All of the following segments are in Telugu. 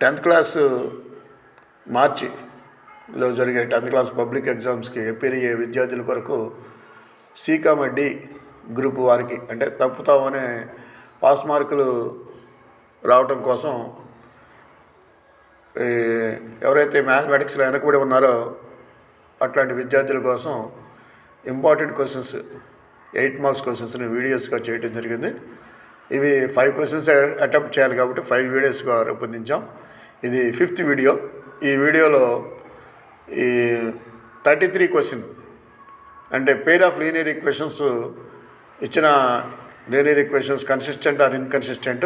10th క్లాస్ మార్చిలో జరిగే 10th క్లాస్ పబ్లిక్ ఎగ్జామ్స్కి అపీర్ అయ్యే విద్యార్థుల కొరకు డి గ్రూప్ వారికి అంటే తప్పుతామనే పాస్ మార్కులు రావటం కోసం ఎవరైతే మ్యాథమెటిక్స్లో వెనకబడి ఉన్నారో అట్లాంటి విద్యార్థుల కోసం ఇంపార్టెంట్ క్వశ్చన్స్ 8 మార్క్స్ క్వశ్చన్స్ని వీడియోస్గా చేయడం జరిగింది. ఇవి 5 క్వశ్చన్స్ అటెంప్ట్ చేయాలి కాబట్టి 5 వీడియోస్గా రూపొందించాం. ఇది 5th వీడియో. ఈ వీడియోలో ఈ 33 క్వశ్చన్ అంటే పేర్ ఆఫ్ లీనియర్ ఈక్వేషన్స్ ఇచ్చిన linear equations consistent or inconsistent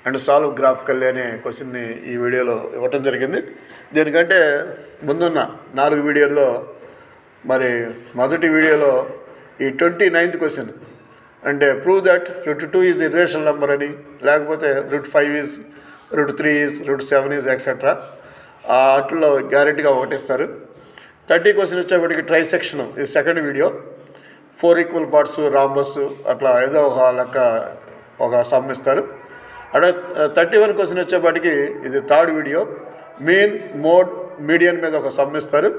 and solve graphically అనే క్వశ్చన్ని ఈ వీడియోలో ఇవ్వటం జరిగింది. దీనికంటే ముందున్న 4 వీడియోల్లో మరి మొదటి వీడియోలో ఈ 29th క్వశ్చన్ అంటే prove that √2 is irrational number అని, లేకపోతే √5 ఈజ్, √3 ఈజ్, √7 ఈజ్ ఎక్సెట్రా అట్లలో గ్యారెంటీగా ఒకటిస్తారు. 30 క్వశ్చన్ వచ్చేప్పటికి ట్రైసెక్షన్ ఈ second video. 4 equal parts, rhombus అట్లా ఏదో ఒక లెక్క ఒక సమ్ ఇస్తారు. అక్కడ 31 క్వశ్చన్ వచ్చేప్పటికి ఇది third video. Mean, mode, median మీద ఒక సమ్ ఇస్తారు.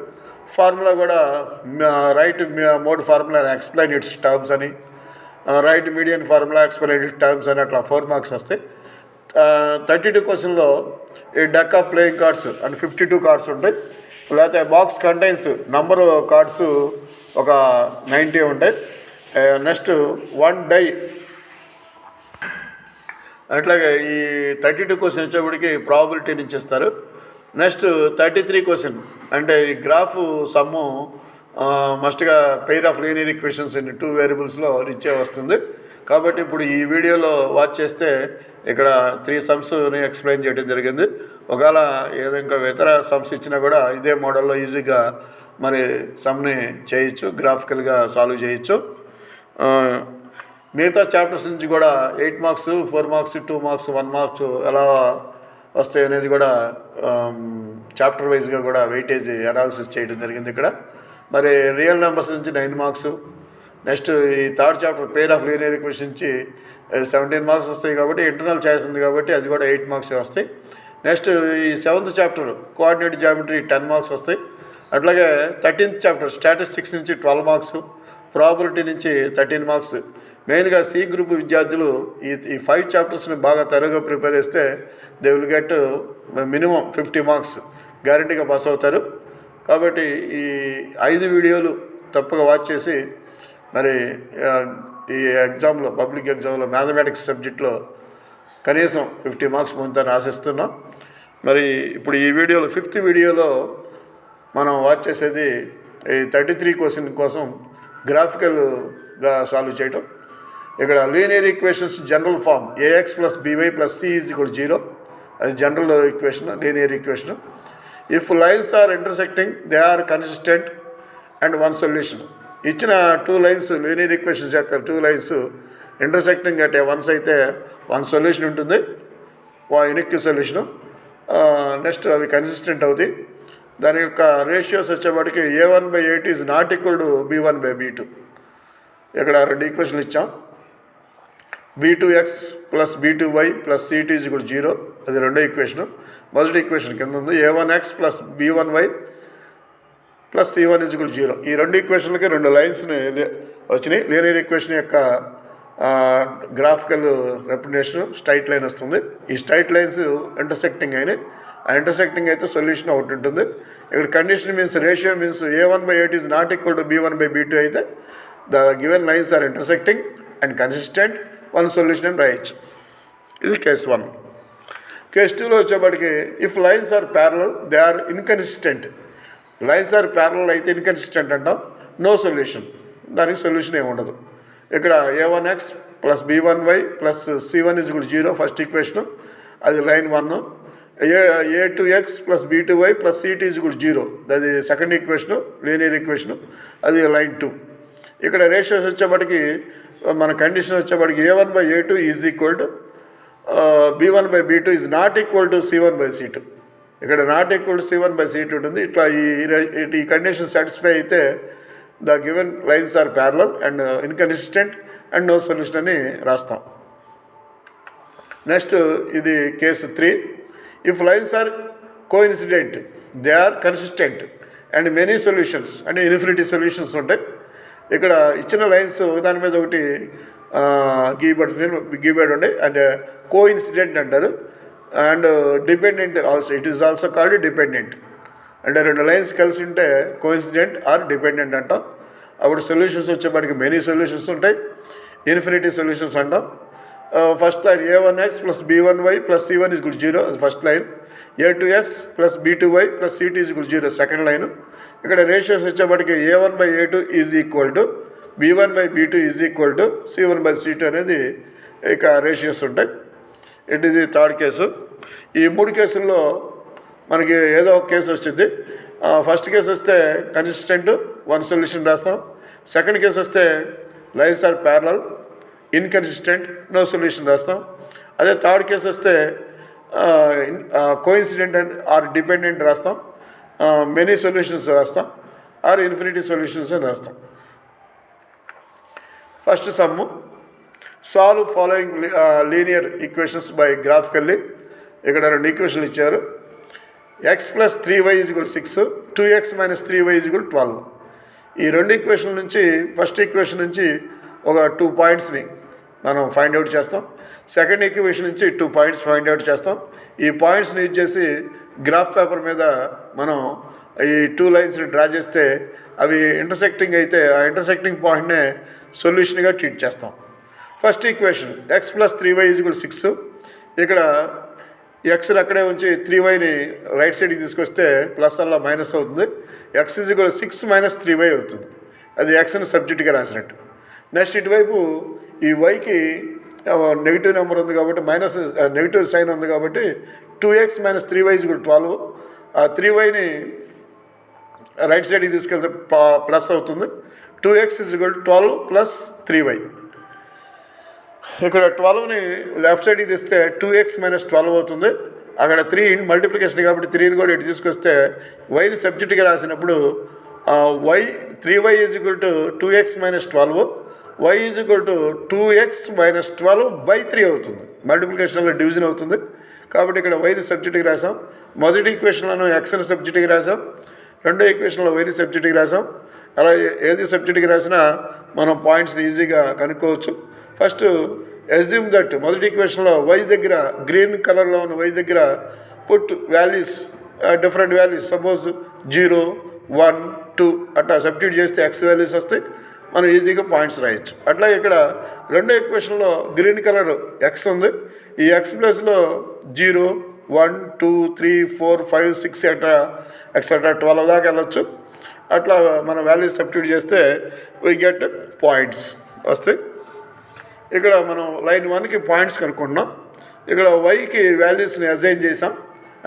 ఫార్ములా కూడా right mode formula explain its terms అని, right median formula explain its terms అని అట్లా 4 మార్క్స్ వస్తాయి. 32 క్వశ్చన్లో ఈ deck of playing cards and 52 cards ఉంటాయి. లేకపోతే బాక్స్ కంటైన్స్ నంబర్ కార్డ్స్ ఒక 90 ఉంటాయి. Next 1 die. అట్లాగే ఈ 32 క్వశ్చన్ వచ్చేప్పటికి ప్రాబిలిటీ నుంచి ఇస్తారు. నెక్స్ట్ 33 క్వశ్చన్ అంటే ఈ గ్రాఫ్ సమ్ము మస్ట్గా pair of linear equations in 2 వేరియబుల్స్లో ఇచ్చే వస్తుంది. కాబట్టి ఇప్పుడు ఈ వీడియోలో వాచ్ చేస్తే ఇక్కడ 3 సమ్స్ని ఎక్స్ప్లెయిన్ చేయడం జరిగింది. ఒకవేళ ఏదో ఇంకా ఇతర సమ్స్ ఇచ్చినా కూడా ఇదే మోడల్లో ఈజీగా మరి సమ్ని చేయొచ్చు, గ్రాఫికల్గా సాల్వ్ చేయొచ్చు. మిగతా చాప్టర్స్ నుంచి కూడా 8 మార్క్స్, 4 మార్క్స్, 2 మార్క్స్, 1 మార్క్స్ ఎలా వస్తాయి అనేది కూడా చాప్టర్ వైజ్గా కూడా వెయిటేజ్ అనాలిసిస్ చేయడం జరిగింది ఇక్కడ. మరి రియల్ నెంబర్స్ నుంచి 9 మార్క్స్. నెక్స్ట్ ఈ third chapter pair of linear equation నుంచి 17 మార్క్స్ వస్తాయి కాబట్టి ఇంటర్నల్ ఛాయిస్ ఉంది కాబట్టి అది కూడా 8 మార్క్స్ వస్తాయి. నెక్స్ట్ ఈ 7th chapter coordinate geometry 10 marks వస్తాయి. అట్లాగే 13th చాప్టర్ స్టాటిస్టిక్స్ నుంచి 12 మార్క్స్, ప్రాబిలిటీ నుంచి 13 మార్క్స్. మెయిన్గా సి గ్రూప్ విద్యార్థులు ఈ 5 చాప్టర్స్ని బాగా త్వరగా ప్రిపేర్ చేస్తే they will get minimum 50 marks గ్యారంటీగా పాస్ అవుతారు. కాబట్టి ఈ 5 వీడియోలు తప్పగా వాచ్ చేసి మరి ఈ ఎగ్జామ్లో పబ్లిక్ ఎగ్జామ్లో మ్యాథమెటిక్స్ సబ్జెక్ట్లో కనీసం 50 మార్క్స్ పొందుతారని ఆశిస్తున్నాం. మరి ఇప్పుడు ఈ వీడియోలో 5th వీడియోలో మనం వాచ్ చేసేది ఈ 33 క్వశ్చన్ కోసం గ్రాఫికల్గా సాల్వ్ చేయటం. ఇక్కడ linear equations general form ax + by + c = 0 అది general equation, linear equation. If lines are intersecting they are consistent and 1 solution. ఇచ్చిన 2 లైన్స్ లీనియర్ ఈక్వేషన్స్ యొక్క 2 లైన్స్ ఇంటర్సెక్టింగ్ అట్ వన్స్ అయితే 1 సొల్యూషన్ ఉంటుంది, యూనిక్ సొల్యూషను. నెక్స్ట్ అవి కన్సిస్టెంట్ అవుతాయి. దాని యొక్క రేషియోస్ వచ్చేప్పటికి a1/8 is not equal to b1/b2. ఇక్కడ 2 ఈక్వేషన్లు ఇచ్చాం. b2x + b2y + c2 = 0 అది రెండో ఈక్వేషను. మొదటి ఈక్వేషన్ కింద ఉంది a1x + b1y + c1 = 0. ఈ 2 ఈక్వేషన్లకి 2 లైన్స్ని వచ్చినాయి. లీనియర్ ఈక్వేషన్ యొక్క గ్రాఫికల్ రిప్రజెంటేషన్ స్ట్రైట్ లైన్ వస్తుంది. ఈ స్ట్రైట్ లైన్స్ ఇంటర్సెక్టింగ్ అయినాయి. ఆ ఇంటర్సెక్టింగ్ అయితే సొల్యూషన్ ఒకటి ఉంటుంది. ఇక్కడ condition means ratio means a1/8 is not equal to b1/b2 అయితే the given lines are intersecting and consistent 1 solution అని రాయొచ్చు. ఇది కేస్ 1. కేస్ 2లో వచ్చేప్పటికి if lines are parallel they are inconsistent. Lines are parallel అయితే ఇన్కన్సిస్టెంట్ అంటాం, నో సొల్యూషన్, దానికి సొల్యూషన్ ఏమి ఉండదు. ఇక్కడ a1x + b1y + c1 = 0 first equation, అది లైన్ 1. a2x + b2y + c2 = 0 అది సెకండ్ ఈక్వేషను, లీనియర్ ఈక్వేషను, అది లైన్ 2. ఇక్కడ రేషియోస్ వచ్చేప్పటికి మన కండిషన్ వచ్చేప్పటికి a1/a2 is equal to b1/b2 is not equal to c1/c2. ఇక్కడ నాట్ ఈక్వల్ టు c1/c2 ఉంటుంది. ఇట్లా ఈ కండిషన్ సాటిస్ఫై అయితే the given lines are parallel and inconsistent and no solution అని రాస్తాం. నెక్స్ట్ ఇది case 3. If lines are coincident they are consistent and many solutions అంటే ఇన్ఫినిటీ సొల్యూషన్స్ ఉంటాయి. ఇక్కడ ఇచ్చిన లైన్స్ దాని మీద ఒకటి గీబడి ఉండే అండ్ కోఇన్సిడెంట్ అంటారు. And dependent also, it is also called dependent. అంటే రెండు లైన్స్ కలిసి ఉంటే కోఇన్సిడెంట్ ఆర్ డిపెండెంట్ అంటాం. అప్పుడు సొల్యూషన్స్ వచ్చేప్పటికి మెనీ సొల్యూషన్స్ ఉంటాయి, ఇన్ఫినిటీ సొల్యూషన్స్ అంటాం. First line a1x plus b1y plus c1 is equal 0 అది first line. a2x plus b2y plus c2 is equal 0 second line. ఇక్కడ రేషియోస్ వచ్చేప్పటికి a1/a2 is equal to b1/b2 is equal to c1/c2 అనేది ఇక రేషియోస్ ఉంటాయి. ఇది థర్డ్ కేసు. ఈ మూడు కేసుల్లో మనకి ఏదో ఒక కేసు వచ్చింది. ఫస్ట్ కేసు వస్తే కన్సిస్టెంట్ వన్ సొల్యూషన్ రాస్తాం. సెకండ్ కేసు వస్తే lines are parallel inconsistent no solution రాస్తాం. అదే థర్డ్ కేసు వస్తే కోఇన్సిడెంట్ అండ్ ఆర్ డిపెండెంట్ రాస్తాం, మెనీ సొల్యూషన్స్ రాస్తాం, ఆర్ ఇన్ఫినిటీ సొల్యూషన్స్ అని రాస్తాం. First sum solve following linear equations by graphically. ఇక్కడ రెండు ఈక్వేషన్లు ఇచ్చారు. x plus 3y is equal 6, 2x minus 3y is equal 12. ఈ రెండు ఈక్వేషన్ నుంచి ఫస్ట్ ఈక్వేషన్ నుంచి ఒక 2 పాయింట్స్ని మనం ఫైండ్ అవుట్ చేస్తాం. సెకండ్ ఈక్వేషన్ నుంచి 2 పాయింట్స్ ఫైండ్ అవుట్ చేస్తాం. ఈ పాయింట్స్ని యూజ్ చేసి గ్రాఫ్ పేపర్ మీద మనం ఈ 2 లైన్స్ని డ్రా చేస్తే అవి ఇంటర్సెక్టింగ్ అయితే ఆ ఇంటర్సెక్టింగ్ పాయింట్నే సొల్యూషన్గా ట్రీట్ చేస్తాం. First equation x plus 3y is equal 6. ఇక్కడ ఎక్స్ని అక్కడే ఉంచి 3yని రైట్ సైడ్కి తీసుకొస్తే ప్లస్ అలా మైనస్ అవుతుంది. x is equal 6 minus 3y అవుతుంది. అది ఎక్స్ని సబ్జెక్ట్గా రాసినట్టు. నెక్స్ట్ ఇటువైపు ఈ వైకి నెగిటివ్ నెంబర్ ఉంది కాబట్టి మైనస్ నెగిటివ్ సైన్ ఉంది కాబట్టి 2x minus 3y is equal 12. ఆ 3yని రైట్ సైడ్కి తీసుకెళ్తే ప్లస్ అవుతుంది. 2x is equal 12 plus 3y. ఇక్కడ 12ని లెఫ్ట్ సైడ్కి తీస్తే 2x మైనస్ 12 అవుతుంది. అక్కడ 3 మల్టిప్లికేషన్ కాబట్టి 3ని కూడా ఇటు తీసుకొస్తే వైని సబ్జెక్ట్గా రాసినప్పుడు y 3y is equal to 2x minus 12, y is equal to 2x minus 12/3 అవుతుంది. మల్టిప్లికేషన్లో డివిజన్ అవుతుంది కాబట్టి ఇక్కడ వైని సబ్జెక్ట్కి రాసాం. మొదటి ఈక్వేషన్లను ఎక్స్ని సబ్జెక్ట్కి రాసాం, రెండో ఈక్వేషన్లో వైని సబ్జెక్ట్కి రాసాం. అలా ఏది సబ్జెక్ట్కి రాసినా మనం పాయింట్స్ని ఈజీగా కనుక్కోవచ్చు. ఫస్ట్ అజ్యూమ్ దట్ మొదటి ఈక్వేషన్లో వై దగ్గర గ్రీన్ కలర్లో ఉన్న వై దగ్గర put values different values suppose 0, 1, 2 అట్లా సబ్స్టిట్యూట్ చేస్తే ఎక్స్ వాల్యూస్ వస్తాయి, మనం ఈజీగా పాయింట్స్ రాయొచ్చు. అట్లాగే ఇక్కడ రెండో ఈక్వేషన్లో గ్రీన్ కలర్ ఎక్స్ ఉంది. ఈ ఎక్స్ ప్లస్లో 0, 1, 2, 3, 4, 5, 6 ఎక్సెట్రా 12 దాకా వెళ్ళొచ్చు. అట్లా మన వాల్యూస్ సబ్స్టిట్యూట్ చేస్తే వీ గెట్ పాయింట్స్ వస్తాయి. ఇక్కడ మనం లైన్ 1కి పాయింట్స్ కనుక్కుంటున్నాం. ఇక్కడ వైకి వాల్యూస్ని అసైన్ చేసాం.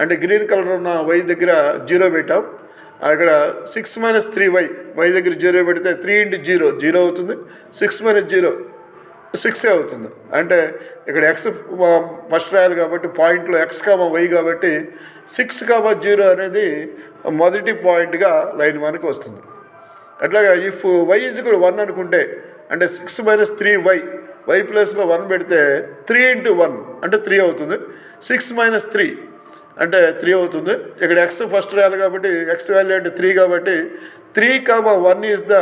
అంటే గ్రీన్ కలర్ ఉన్న వై దగ్గర 0 పెట్టాం. ఇక్కడ 6 మైనస్ 3y వై దగ్గర 0 పెడితే 3 × 0 0 అవుతుంది. 6 మైనస్ 0 6 అవుతుంది. అంటే ఇక్కడ ఎక్స్ ఫస్ట్ రాయాలి కాబట్టి పాయింట్లో x, y కాబట్టి 6, 0 అనేది మొదటి పాయింట్గా లైన్ 1కి వస్తుంది. అట్లాగా ఇఫ్ y ఈజ్ ఈక్వల్ 1 అనుకుంటే అంటే 6 మైనస్ 3y వై ప్లస్లో 1 పెడితే 3 × 1 అంటే 3 అవుతుంది. 6 మైనస్ 3 అంటే 3 అవుతుంది. ఇక్కడ ఎక్స్ ఫస్ట్ రాయాలి కాబట్టి ఎక్స్ వాల్యూ అంటే 3 కాబట్టి 3, 1 is the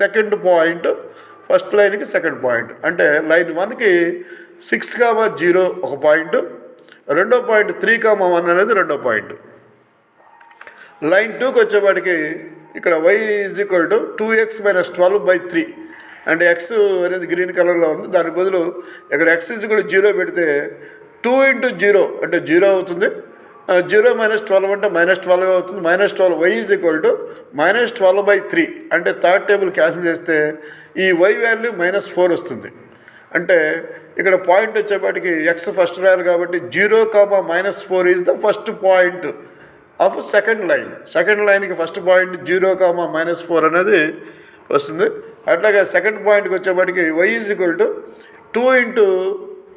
second point, first లైన్కి సెకండ్ పాయింట్. అంటే లైన్ 1కి 6, 0 ఒక పాయింట్, రెండో పాయింట్ 3, 1 అనేది రెండో పాయింట్. లైన్ 2కి వచ్చేవాడికి ఇక్కడ y is equal to 2x minus 12/3 అంటే ఎక్స్ అనేది గ్రీన్ కలర్లో ఉంది. దాని బదులు ఇక్కడ ఎక్స్ ఈజ్ ఈక్వల్ 0 పెడితే 2 × 0 అంటే 0 అవుతుంది. 0 మైనస్ 12 అంటే మైనస్ 12 అవుతుంది. Minus 12 y is equal to minus 12/3 అంటే థర్డ్ టేబుల్ క్యాన్సిల్ చేస్తే ఈ వై వాల్యూ -4 వస్తుంది. అంటే ఇక్కడ పాయింట్ వచ్చేపాటికి ఎక్స్ ఫస్ట్ రాయాలి కాబట్టి 0, -4 is the first point of second line. Second లైన్కి ఫస్ట్ పాయింట్ 0, -4 అనేది వస్తుంది. అట్లాగే సెకండ్ పాయింట్కి వచ్చేప్పటికి వై ఈజ్ ఈక్వల్ టు 2 ×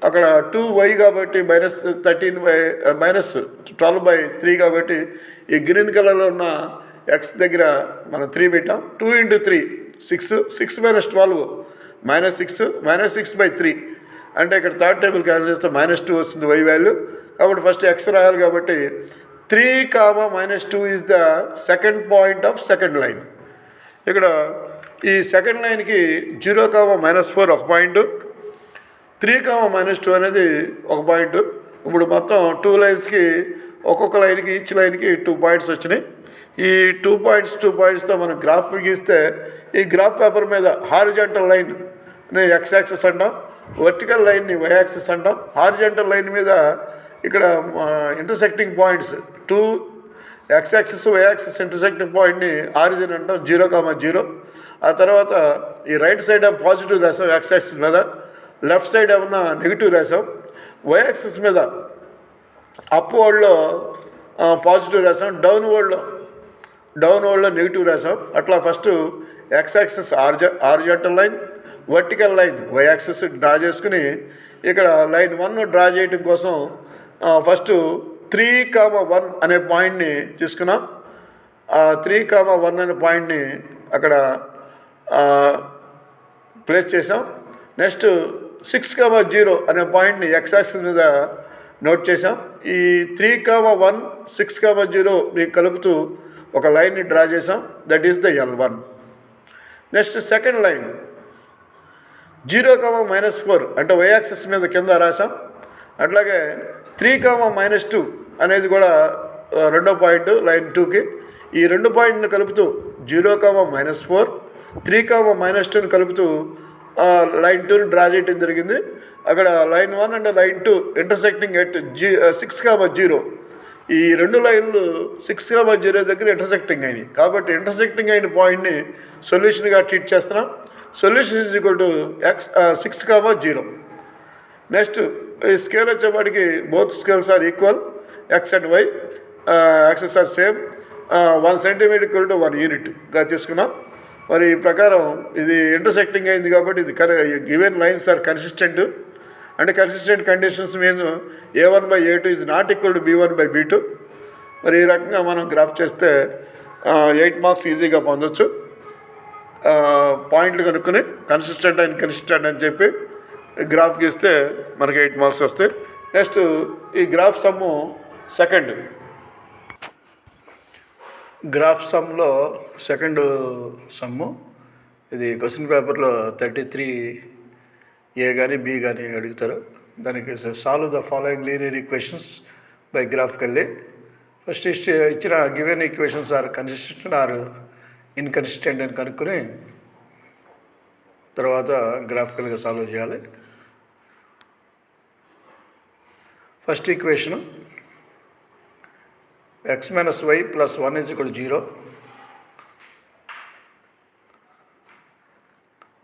అక్కడ 2y కాబట్టి -12/3 కాబట్టి ఈ గ్రీన్ కలర్లో ఉన్న ఎక్స్ దగ్గర మనం 3 పెట్టాం. 2 × 3 6, 6 - 12 -6, -6/3 అంటే ఇక్కడ థర్డ్ టేబుల్ క్యాన్సిల్ చేస్తే -2 వస్తుంది వై వాల్యూ. కాబట్టి ఫస్ట్ ఎక్స్ రాయాలి. కాబట్టి 3, -2 is the second point of second line. ఇక్కడ ఈ సెకండ్ లైన్కి 0, -4 ఒక పాయింట్, 3, -2 అనేది ఒక పాయింట్. ఇప్పుడు మొత్తం 2 లైన్స్కి ఒక్కొక్క లైన్కి ఈచ్ లైన్కి 2 పాయింట్స్ వచ్చినాయి. ఈ 2 పాయింట్స్తో మనం గ్రాఫ్ గీస్తే ఈ గ్రాఫ్ పేపర్ మీద హారిజాంటల్ లైన్ని ఎక్స్ యాక్సిస్ అంటాం, వర్టికల్ లైన్ని వై యాక్సిస్ అంటాం. హారిజాంటల్ లైన్ మీద ఇక్కడ intersecting points 2 x axis y axis intersecting పాయింట్ని ఆరిజిన్ అంటాం, 0, ఆ తర్వాత ఈ రైట్ సైడ్ పాజిటివ్ రాసాం ఎక్స్ యాక్సిస్ మీద, లెఫ్ట్ సైడ్ ఏమన్నా నెగిటివ్ రాసాం. వై యాక్సిస్ మీద అప్ వర్డ్లో పాజిటివ్ రాసాం, డౌన్ వర్డ్లో నెగిటివ్ రాసాం. అట్లా first x axis horizontal line, vertical line y axis draw చేసుకుని ఇక్కడ లైన్ 1 డ్రా చేయడం కోసం ఫస్ట్ 3, 1 అనే పాయింట్ని తీసుకున్నాం. 3, 1 అనే పాయింట్ని అక్కడ ప్లేస్ చేసాం. నెక్స్ట్ 6, 0 అనే పాయింట్ని ఎక్స్ యాక్సిస్ మీద నోట్ చేసాం. ఈ 3, 1, 6, 0ని కలుపుతూ ఒక లైన్ని డ్రా చేసాం. That is the L1. Next second line 0, -4 అంటే వై యాక్సిస్ మీద కింద రాసాం. అట్లాగే 3, -2 అనేది కూడా రెండో పాయింట్ లైన్ 2కి. ఈ 2 పాయింట్ని కలుపుతూ 0, -4, 3, -2ని కలుపుతూ లైన్ 2ని డ్రా చేయడం జరిగింది. అక్కడ line 1 and line 2 intersecting at 6, 0. ఈ 2 లైన్లు 6, 0 దగ్గర ఇంటర్సెక్టింగ్ అయినాయి. కాబట్టి ఇంటర్సెక్టింగ్ అయిన పాయింట్ని సొల్యూషన్గా ట్రీట్ చేస్తున్నాం. Solution is equal to x 6, 0. Next ఈ స్కేల్ వచ్చేపాటికి both scales are equal, x and y axes are same, 1 cm equal to 1 యూనిట్గా తీసుకున్నాం. మరి ఈ ప్రకారం ఇది ఇంటర్సెక్టింగ్ అయింది కాబట్టి ఇది గివెన్ లైన్స్ ఆర్ కన్సిస్టెంట్. అంటే consistent conditions means A1/A2 is not equal to B1/B2. మరి ఈ రకంగా మనం గ్రాఫ్ చేస్తే 8 మార్క్స్ ఈజీగా పొందొచ్చు. పాయింట్లు కనుక్కొని కన్సిస్టెంట్ అండ్ ఇన్కన్సిస్టెంట్ అని చెప్పి గ్రాఫ్ గీస్తే మనకి 8 మార్క్స్ వస్తాయి. నెక్స్ట్ ఈ గ్రాఫ్ సమ్ము సెకండ్ గ్రాఫ్ సమ్లో సెకండ్ సమ్ము. ఇది క్వశ్చన్ పేపర్లో 33A కానీ B కానీ అడుగుతారు. దానికి solve the following linear equations by graphically. First ఇచ్చిన given equations are consistent or inconsistent అని కనుక్కొని తర్వాత గ్రాఫికల్గా సాల్వ్ చేయాలి. First equation x - y + 1 = 0.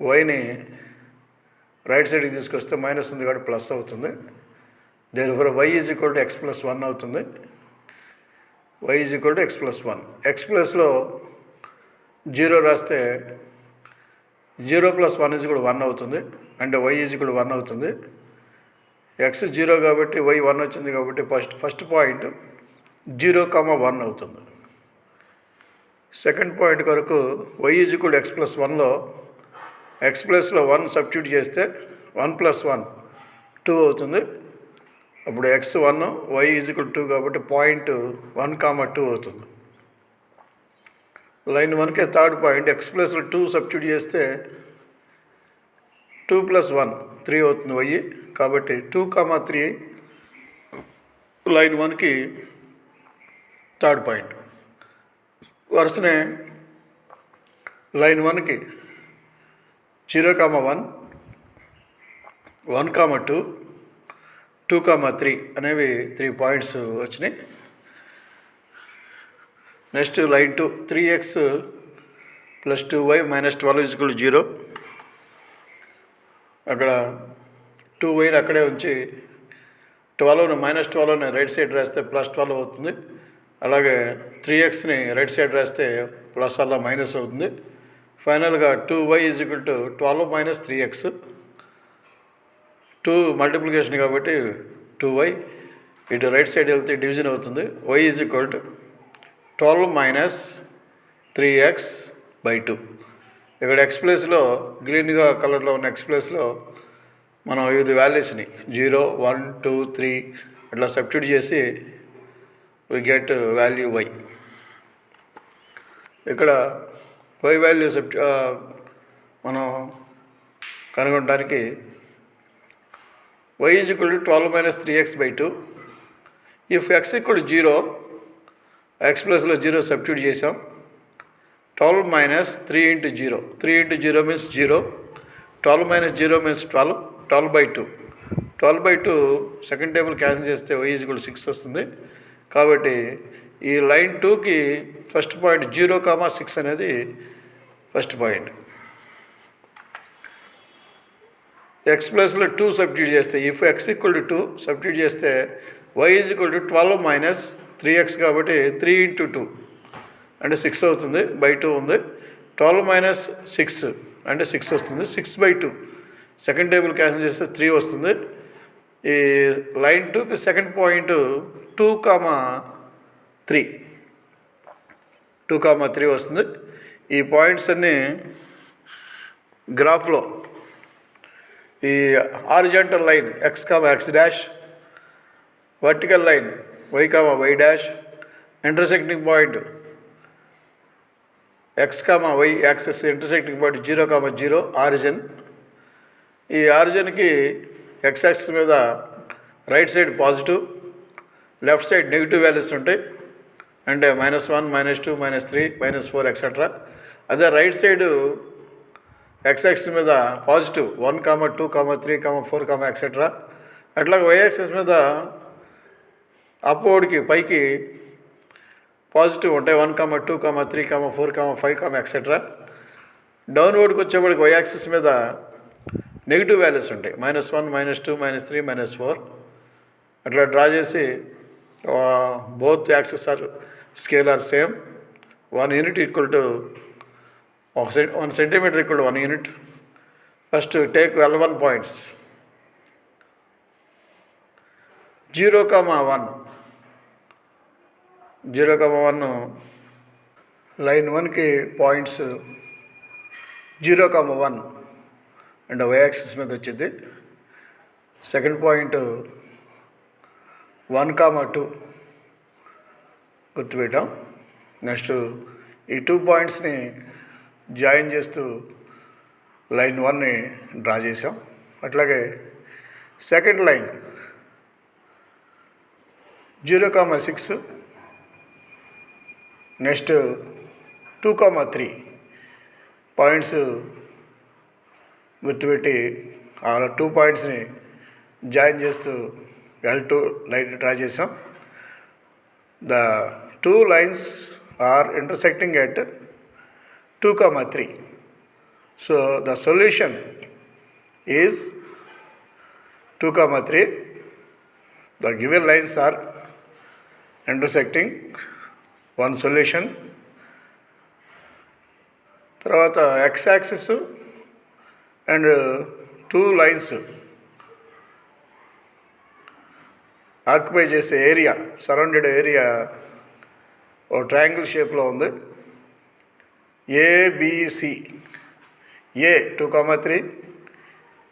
వైని రైట్ సైడ్కి తీసుకొస్తే మైనస్ ఉంది కాబట్టి ప్లస్ అవుతుంది. దేర్ఫోర్ y = x + 1 అవుతుంది. y = x + 1. x ప్లస్లో 0 రాస్తే 0 + 1 = 1 అవుతుంది. అంటే y = 1 అవుతుంది. x 0 కాబట్టి y 1 వచ్చింది కాబట్టి ఫస్ట్ పాయింట్ 0, 1 అవుతుంది. సెకండ్ పాయింట్ కొరకు y = x + 1లో x ప్లస్లో 1 సబ్స్టిట్యూట్ చేస్తే 1 + 1 2 అవుతుంది. అప్పుడు x 1 y = 2 కాబట్టి పాయింట్ 1, 2 అవుతుంది. లైన్ 1కే థర్డ్ పాయింట్ x ప్లస్లో 2 సబ్స్టిట్యూట్ చేస్తే 2 + 1 3 అవుతుంది y. కాబట్టి 2, 3 లైన్ 1కి థర్డ్ పాయింట్. వరుసనే లైన్ 1కి 0, 1, 1, 2, 2, 3 అనేవి 3 పాయింట్స్ వచ్చినాయి. Next line 2 3x + 2y - 12 = 0. అక్కడ 2yని అక్కడే ఉంచి 12ని -12ని రైట్ సైడ్ రాస్తే +12 అవుతుంది. అలాగే 3xని రైట్ సైడ్ రాస్తే ప్లస్ అలా మైనస్ అవుతుంది. ఫైనల్గా 2y = 12 - 3x. 2 మల్టిప్లికేషన్ కాబట్టి 2y ఇటు రైట్ సైడ్ వెళ్తే డివిజన్ అవుతుంది. y = 12 - 3x/2. ఇక్కడ ఎక్స్ ప్లేస్లో గ్రీన్గా కలర్లో ఉన్న ఎక్స్ ప్లేస్లో మనం ఇది వాల్యూస్ని 0, 1, 2, 3 ఇట్లా సబ్స్టిట్యూట్ చేసి వి గెట్ వాల్యూ వై. ఇక్కడ వై వాల్యూ మనం కనుగొనడానికి y is equal to 12 minus 3x by 2. If x equal to 0, x ప్లస్లో 0 సబ్స్టిట్యూట్ చేసాం. 12 minus 3 into 0. 3 into 0 means 0. 12 minus 0 means 12. 12 by 2. 12 by 2 second table cancel చేస్తే y is equal to 6 వస్తుంది. కాబట్టి ఈ లైన్ 2కి ఫస్ట్ పాయింట్ 0,6 అనేది ఫస్ట్ పాయింట్. ఎక్స్ ప్లస్లో 2 సబ్స్టిట్యూట్ చేస్తే if x equal to 2 substitute చేస్తే y is equal to 12 minus 3x కాబట్టి 3 into 2 అంటే 6 అవుతుంది. బై 2 ఉంది. 12 మైనస్ 6 అంటే 6 వస్తుంది. 6 by 2 సెకండ్ టేబుల్ క్యాన్సిల్ చేస్తే 3 వస్తుంది. ఈ లైన్ 2కి సెకండ్ పాయింట్ 2,3 2,3 వస్తుంది. ఈ పాయింట్స్ అన్నీ గ్రాఫ్లో ఈ horizontal line x, x dash, vertical line y, y dash, intersecting point x, y access intersecting point 0,0 origin. ఈ ఆరిజిన్కి x యాక్సిస్ మీద right side positive, left side negative values ఉంటాయి. అంటే -1, -2, -3, -4 ఎక్సెట్రా. అదే రైట్ సైడు x యాక్సిస్ మీద పాజిటివ్ 1, 2, 3, 4 ఎక్సెట్రా. అట్లాగే y యాక్సిస్ మీద అప్వర్డ్కి పైకి పాజిటివ్ ఉంటాయి 1, 2, 3, 4, 5 ఎక్సెట్రా. డౌన్వర్డ్కి వచ్చేప్పటికి y యాక్సిస్ మీద నెగిటివ్ వాల్యూస్ ఉంటాయి -1, -2, -3, -4. అట్లా డ్రా చేసి both axis are scale are same. 1 unit equal to 1 centimeter equal to 1 unit. First take L1 points 0,1 line 1కి పాయింట్స్ 0,1 అండ్ y యాక్సిస్ మీద వచ్చింది. Second point 1,2 గుర్తుపెట్టాం. నెక్స్ట్ ఈ 2 పాయింట్స్ని జాయిన్ చేస్తూ లైన్ 1ని డ్రా చేసాం. అట్లాగే సెకండ్ లైన్ 0,6 నెక్స్ట్ 2,3 పాయింట్స్ గుర్తుపెట్టి ఆ 2 పాయింట్స్ని జాయిన్ చేస్తూ L2 లైన్ డ్రా చేసాం. The 2 lines are intersecting at 2,3. So the solution is 2,3. The given lines are intersecting. One solution. తర్వాత x axis and 2 lines occupy చేసే ఏరియా, సరౌండెడ్ ఏరియా ఓ ట్రయాంగిల్ షేప్లో ఉంది. ABC, A 2,3,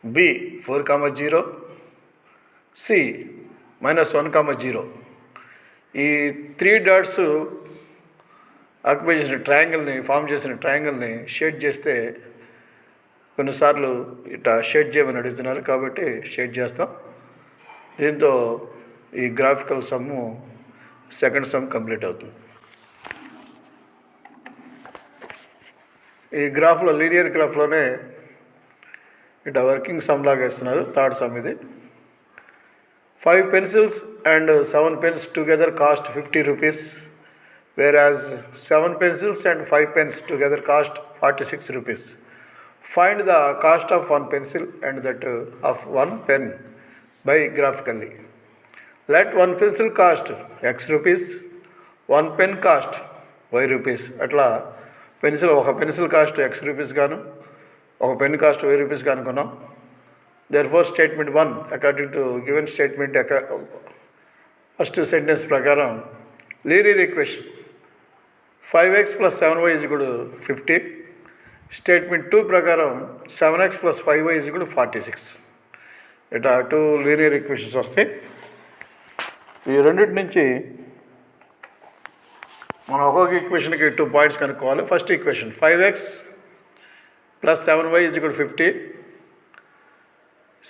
B 4,0, C -1,0. ఈ 3 డాట్స్ ఆక్యుపై చేసిన ట్రయాంగిల్ని ఫామ్ చేసిన ట్రయాంగిల్ని షేడ్ చేస్తే కొన్నిసార్లు ఇట్లా షేడ్ చేయమని అడుగుతున్నారు కాబట్టి షేడ్ చేస్తాం. దీంతో ఈ graphical sum second sum complete అవుతుంది. ఈ గ్రాఫ్లో లీనియర్ గ్రాఫ్లోనే ఇట్లా వర్కింగ్ సమ్ లాగా ఇస్తున్నారు. థర్డ్ సమ్ ఇది. 5 pencils and 7 pens together cost 50 rupees, whereas 7 pencils and 5 pens together cost 46 rupees. Find the cost of 1 pencil and that of 1 pen by graphically. Let 1 pencil cost x rupees, 1 pen cost y rupees. అట్లా ఒక పెన్సిల్ కాస్ట్ x రూపీస్ గాను ఒక పెన్ కాస్ట్ y రూపీస్ గాను కొన్నాం. Therefore statement 1 according to given statement first sentence ప్రకారం linear equation 5x + 7y = 50. Statement 2 ప్రకారం 7x + 5y = 46. ఇట్లా 2 లీనియర్ ఈక్వేషన్స్ వస్తాయి. ఈ రెండింటి నుంచి మనం ఒక్కొక్క ఈక్వేషన్కి 2 పాయింట్స్ కనుక్కోవాలి. First equation 5x + 7y = 50.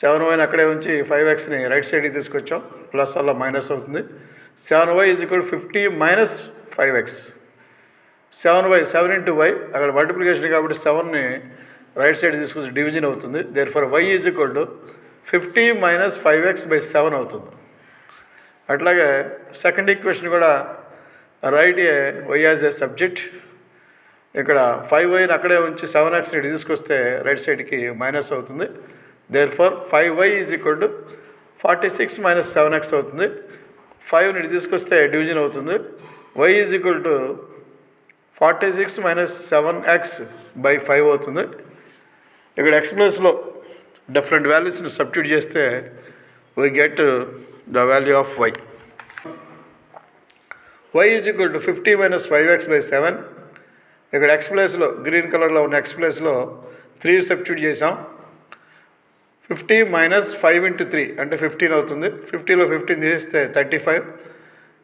7y అక్కడే ఉంచి 5xని రైట్ సైడ్కి తీసుకొచ్చాం, ప్లస్ అలా మైనస్ అవుతుంది. 7y = 50 - 5x. 7y 7 × y అక్కడ మల్టిప్లికేషన్ కాబట్టి 7ని రైట్ సైడ్ తీసుకొచ్చి డివిజన్ అవుతుంది. దేర్ఫోర్ y = 50 - 5x/7 అవుతుంది. అట్లాగే సెకండ్ ఈక్వేషన్ కూడా right A y as a subject. ఇక్కడ 5yని అక్కడే ఉంచి 7xని తీసుకొస్తే రైట్ సైడ్కి మైనస్ అవుతుంది. దేర్ఫోర్ 5y = 46 - 7x అవుతుంది. 5ని తీసుకొస్తే డివిజన్ అవుతుంది. y = 46 - 7x/5 అవుతుంది. ఇక్కడ x ప్లేస్లో డిఫరెంట్ వాల్యూస్ని సబ్స్టిట్యూట్ చేస్తే we get the value of y. y = 50 - 5x/7. ఇక్కడ x ప్లేస్లో గ్రీన్ కలర్లో ఉన్న x ప్లేస్లో 3 సబ్స్టిట్యూట్ చేసాం. 50 - 5 × 3 అంటే 15 అవుతుంది. 50లో 15 తీస్తే 35.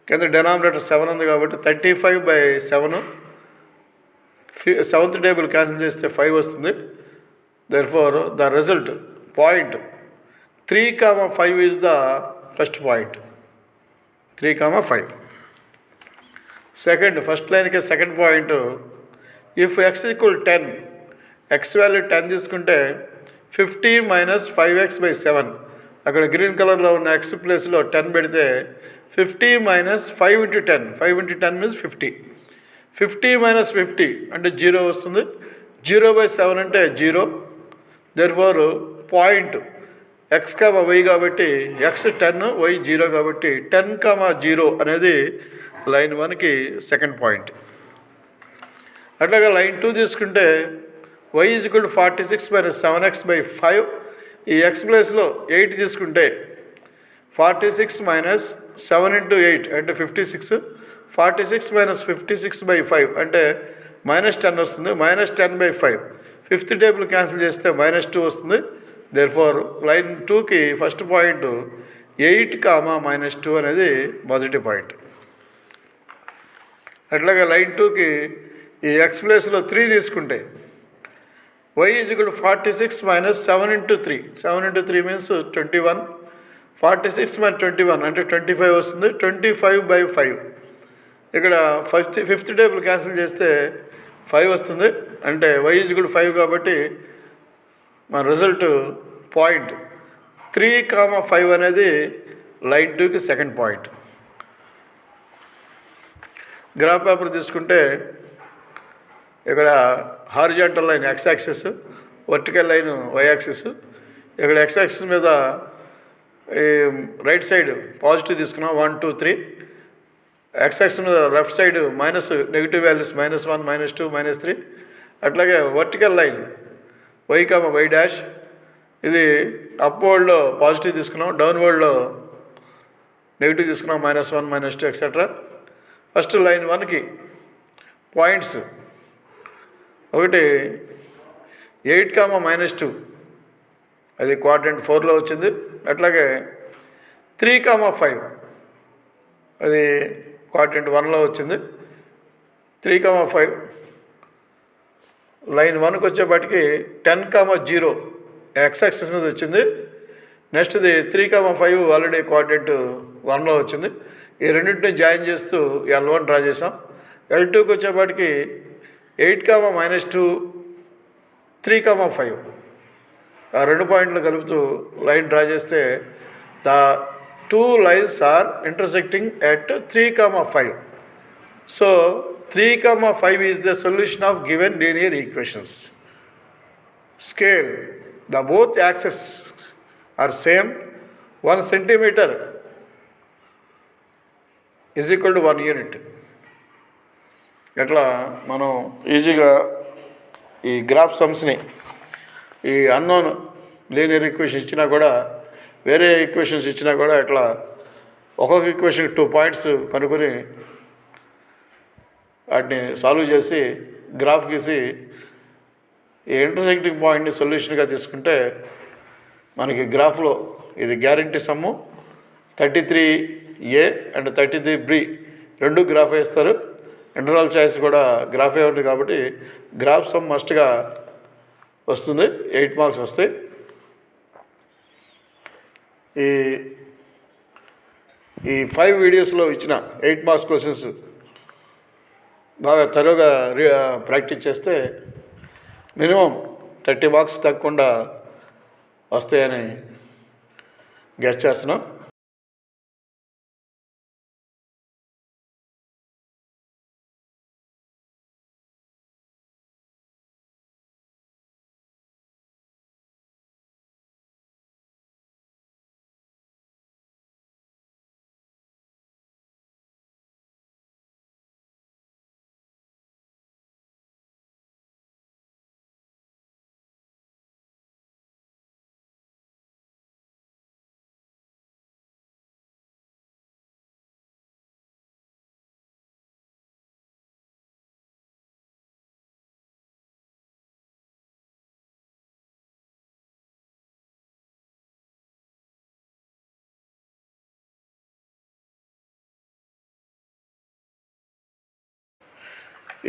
కింద డెనామినేటర్ 7 ఉంది కాబట్టి 35/7. 7th టేబుల్ క్యాన్సిల్ చేస్తే 5 వస్తుంది. Therefore the result point 3, 5 is the first point. 3, 5. Second first లైన్కి second point if x = 10, x value 10 తీసుకుంటే 50 - 5x/7 అక్కడ గ్రీన్ కలర్లో ఉన్న x ప్లేస్లో 10 పెడితే 50 - 5 × 10. 5 × 10 మీన్స్ 50. 50 - 50 అంటే 0 వస్తుంది. 0/7 అంటే 0. దేర్ఫోర్ పాయింట్ x, y కాబట్టి x 10, y 0 కాబట్టి 10, 0 అనేది లైన్ 1కి సెకండ్ పాయింట్. అట్లాగే లైన్ 2 తీసుకుంటే y = 46 - 7x/5. ఈ x ప్లేస్లో 8 తీసుకుంటే 46 - 7 × 8 అంటే 56. 46 - 56/5 అంటే -10 వస్తుంది. -10/5. 5th టేబుల్ క్యాన్సిల్ చేస్తే -2 వస్తుంది. దేర్ఫోర్ లైన్ 2కి ఫస్ట్ పాయింట్ 8, -2 అనేది మొదటి పాయింట్. అట్లాగే లైన్ 2కి ఈ ఎక్స్ ప్లేస్లో 3 తీసుకుంటే y = 46 - 7 × 3. 7 × 3 మీన్స్ 21. 46 - 21 అంటే 25 వస్తుంది. 25/5 ఇక్కడ 5th టేబుల్ క్యాన్సిల్ చేస్తే 5 వస్తుంది. అంటే y = 5 కాబట్టి మన రిజల్ట్ పాయింట్ 3, 5 అనేది లైన్ 2కి సెకండ్ పాయింట్. గ్రాఫ్ పేపర్ తీసుకుంటే ఇక్కడ horizontal line x axis, vertical line y axis. ఇక్కడ x యాక్సిస్ మీద రైట్ సైడ్ పాజిటివ్ తీసుకున్నాం 1, 2, 3. x యాక్సిస్ మీద లెఫ్ట్ సైడ్ నెగిటివ్ వాల్యూస్ -1, -2, -3. అట్లాగే వర్టికల్ లైన్ y, y'. ఇది అప్వర్డ్లో పాజిటివ్ తీసుకున్నాం, డౌన్వర్డ్లో నెగిటివ్ తీసుకున్నాం -1, -2 ఎక్సెట్రా. ఫస్ట్ లైన్ 1కి పాయింట్స్ ఒకటి 8, -2 అది క్వాడ్రంట్ 4లో వచ్చింది. అట్లాగే 3, 5 అది క్వాడ్రంట్ 1లో వచ్చింది. 3, 5 లైన్ 1కి వచ్చేపాటికి 10, 0 ఎక్స్ యాక్సిస్ మీద వచ్చింది. నెక్స్ట్ది 3, 5 ఆల్రెడీ క్వాడ్రంట్ 1లో వచ్చింది. ఈ రెండింటిని జాయిన్ చేస్తూ L1 డ్రా చేసాం. L2కి వచ్చేపాటికి 8, -2, 3, 5 ఆ 2 పాయింట్లు కలుపుతూ లైన్ డ్రా చేస్తే the 2 lines are intersecting at 3, 5. So 3, 5 is the solution of given linear equations. Scale the both axes are same. 1 centimeter is equal to 1 unit. ఎట్లా మనం ఈజీగా ఈ గ్రాఫ్ సమ్స్ని ఈ అన్నోన్ లీనియర్ ఈక్వేషన్ ఇచ్చినా కూడా వేరే ఈక్వేషన్స్ ఇచ్చినా కూడా ఇట్లా ఒక్కొక్క ఈక్వేషన్ 2 పాయింట్స్ కనుక్కొని వాటిని సాల్వ్ చేసి గ్రాఫ్ గీసి ఈ ఇంటర్సెక్టింగ్ పాయింట్ని సొల్యూషన్గా తీసుకుంటే మనకి గ్రాఫ్లో ఇది guarantee sum 33 A and 33B రెండు గ్రాఫ్ వేస్తారు. ఇంటర్నల్ చాయిస్ కూడా గ్రాఫే ఉంది కాబట్టి గ్రాఫ్ సమ్ మస్ట్గా వస్తుంది. 8 మార్క్స్ వస్తాయి. ఈ 5 వీడియోస్లో ఇచ్చిన 8 మార్క్స్ క్వశ్చన్స్ బాగా త్వరగా ప్రాక్టీస్ చేస్తే మినిమం 30 మార్క్స్ తగ్గకుండా వస్తాయని గెస్ చేస్తున్నాం.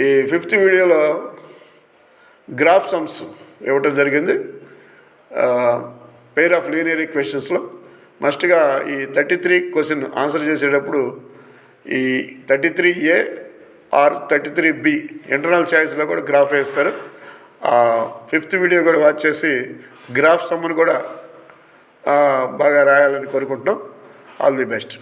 ఈ 5th వీడియోలో గ్రాఫ్ సమ్స్ ఇవ్వటం జరిగింది. పెయిర్ ఆఫ్ లీనియర్ ఈక్వేషన్స్లో మస్ట్గా ఈ 33 క్వశ్చన్ ఆన్సర్ చేసేటప్పుడు ఈ 33A ఆర్ 33B ఇంటర్నల్ చాయిస్లో కూడా గ్రాఫ్ వేస్తారు. 5th వీడియో కూడా వాచ్ చేసి గ్రాఫ్ సమ్ను కూడా బాగా రాయాలని కోరుకుంటున్నాం. All the best.